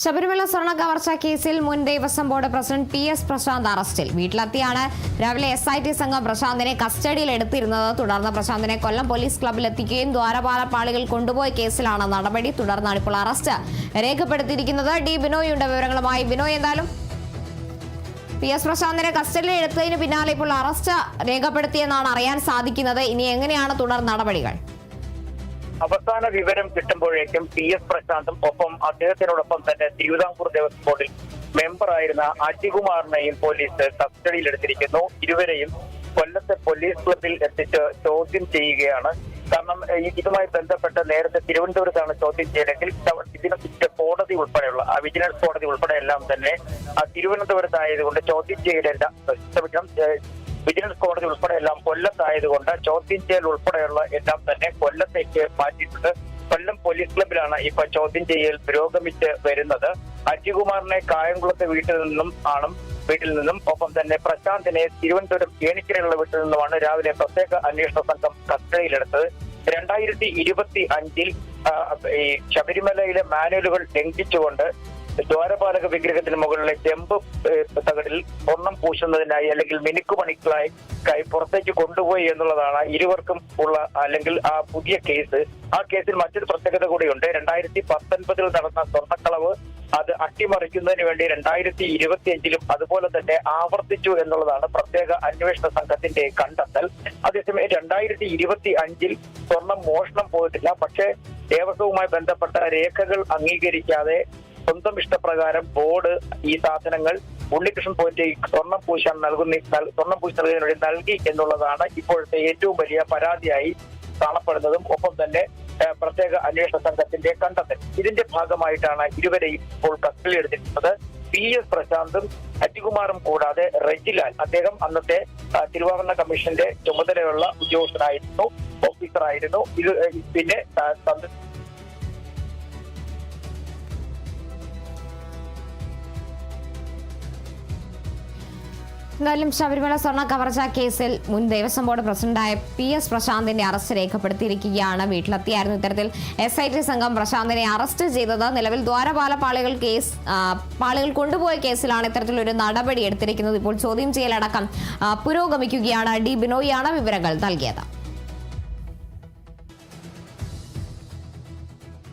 ശബരിമല സ്വർണ്ണ കവർച്ചാ കേസിൽ മുൻ Devaswom board president PS Prashanth അറസ്റ്റിൽ. വീട്ടിലെത്തിയാണ് രാവിലെ SIT സംഘം പ്രശാന്തിനെ കസ്റ്റഡിയിൽ എടുത്തിരുന്നത്. തുടർന്ന് പ്രശാന്തിനെ കൊല്ലം പോലീസ് ക്ലബ്ബിലെത്തിക്കുകയും ദ്വാരപാല പാളികൾ കൊണ്ടുപോയ കേസിലാണ് നടപടി. തുടർന്നാണ് ഇപ്പോൾ അറസ്റ്റ് രേഖപ്പെടുത്തിയിരിക്കുന്നത്. ഡി ബിനോയിയുടെ വിവരങ്ങളുമായി. ബിനോയ്, എന്തായാലും PS പ്രശാന്തിനെ കസ്റ്റഡിയിൽ എടുത്തതിന് പിന്നാലെ ഇപ്പോൾ അറസ്റ്റ് രേഖപ്പെടുത്തിയെന്നാണ് അറിയാൻ സാധിക്കുന്നത്. ഇനി എങ്ങനെയാണ് തുടർ നടപടികൾ? അവസാന വിവരം കിട്ടുമ്പോഴേക്കും PS പ്രശാന്തും ഒപ്പം അദ്ദേഹത്തിനോടൊപ്പം തന്നെ തിരുവിതാംകൂർ ദേവസ്വം ബോർഡിൽ മെമ്പറായിരുന്ന അജികുമാറിനെയും പോലീസ് കസ്റ്റഡിയിലെടുത്തിരിക്കുന്നു. ഇരുവരെയും കൊല്ലത്തെ പോലീസ് ക്ലബിൽ എത്തിച്ച് ചോദ്യം ചെയ്യുകയാണ്. കാരണം ഇതുമായി ബന്ധപ്പെട്ട് നേരത്തെ തിരുവനന്തപുരത്താണ് ചോദ്യം ചെയ്തെങ്കിൽ ഇതിനെ കോടതി ഉൾപ്പെടെയുള്ള വിജിലൻസ് കോടതി ഉൾപ്പെടെ എല്ലാം തന്നെ തിരുവനന്തപുരത്തായതുകൊണ്ട് ചോദ്യം ചെയ്യലെല്ലാം വിജിലൻസ് കോടതി ഉൾപ്പെടെ എല്ലാം കൊല്ലത്തായതുകൊണ്ട് ചോദ്യം ചെയ്യൽ ഉൾപ്പെടെയുള്ള എല്ലാം തന്നെ കൊല്ലത്തേക്ക് മാറ്റിയിട്ടുണ്ട്. കൊല്ലം പോലീസ് ക്ലബിലാണ് ഇപ്പൊ ചോദ്യം ചെയ്യൽ പുരോഗമിച്ച് വരുന്നത്. അജികുമാറിനെ കായംകുളത്തെ വീട്ടിൽ നിന്നും ഒപ്പം തന്നെ പ്രശാന്തിനെ തിരുവനന്തപുരം ഏണിക്കരയുള്ള വീട്ടിൽ നിന്നുമാണ് രാവിലെ പ്രത്യേക അന്വേഷണ സംഘം കസ്റ്റഡിയിലെടുത്തത്. 2025 ഈ ശബരിമലയിലെ മാനുവലുകൾ ലംഘിച്ചുകൊണ്ട് ദ്വാരപാലക വിഗ്രഹത്തിന് മുകളിലെ ചെമ്പ് തകടിൽ സ്വർണം പൂശുന്നതിനായി അല്ലെങ്കിൽ മിനുക്കുപണിക്കായി പുറത്തേക്ക് കൊണ്ടുപോയി എന്നുള്ളതാണ് ഇരുവർക്കും ഉള്ള അല്ലെങ്കിൽ ആ പുതിയ കേസ്. ആ കേസിൽ മറ്റൊരു പ്രത്യേകത കൂടിയുണ്ട്. 2019 നടന്ന സ്വർണ്ണക്കളവ് അത് അട്ടിമറിക്കുന്നതിന് വേണ്ടി 2025 അതുപോലെ തന്നെ ആവർത്തിച്ചു എന്നുള്ളതാണ് പ്രത്യേക അന്വേഷണ സംഘത്തിന്റെ കണ്ടെത്തൽ. അതേസമയം 2025 സ്വർണം മോഷണം പോയിട്ടില്ല. പക്ഷേ ദേവസ്വവുമായി ബന്ധപ്പെട്ട രേഖകൾ അംഗീകരിക്കാതെ സ്വന്തം ഇഷ്ടപ്രകാരം ബോർഡ് ഈ സാധനങ്ങൾ ഉണ്ണികൃഷ്ണൻ പോയിട്ട് സ്വർണം പൂശാൻ നൽകുന്നതിന് വേണ്ടി നൽകി എന്നുള്ളതാണ് ഇപ്പോഴത്തെ ഏറ്റവും വലിയ പരാതിയായി കാണപ്പെടുന്നതും ഒപ്പം തന്നെ പ്രത്യേക അന്വേഷണ സംഘത്തിന്റെ കണ്ടെത്തൽ. ഇതിന്റെ ഭാഗമായിട്ടാണ് ഇരുവരെയും ഇപ്പോൾ കസ്റ്റഡിയിലെടുത്തിരിക്കുന്നത്. PS പ്രശാന്തും അജികുമാറും കൂടാതെ റെജിലാൽ, അദ്ദേഹം അന്നത്തെ തിരുവാഭരണ കമ്മീഷന്റെ ചുമതലയുള്ള ഉദ്യോഗസ്ഥനായിരുന്നു, ഓഫീസറായിരുന്നു. ഇത് പിന്നെ എന്തായാലും ശബരിമല സ്വർണ്ണ കവർച്ചാ കേസിൽ മുൻ ദേവസ്വം ബോർഡ് പ്രസിഡന്റായ PS പ്രശാന്തിന്റെ അറസ്റ്റ് രേഖപ്പെടുത്തിയിരിക്കുകയാണ്. വീട്ടിലെത്തിയായിരുന്നു ഇത്തരത്തിൽ SIT സംഘം പ്രശാന്തിനെ അറസ്റ്റ് ചെയ്തത്. നിലവിൽ ദ്വാരപാല പാളികൾ കൊണ്ടുപോയ കേസിലാണ് ഇത്തരത്തിലൊരു നടപടി എടുത്തിരിക്കുന്നത്. ഇപ്പോൾ ചോദ്യം ചെയ്യലടക്കം പുരോഗമിക്കുകയാണ്. ഡി ബിനോയിയാണ് വിവരങ്ങൾ നൽകിയത്.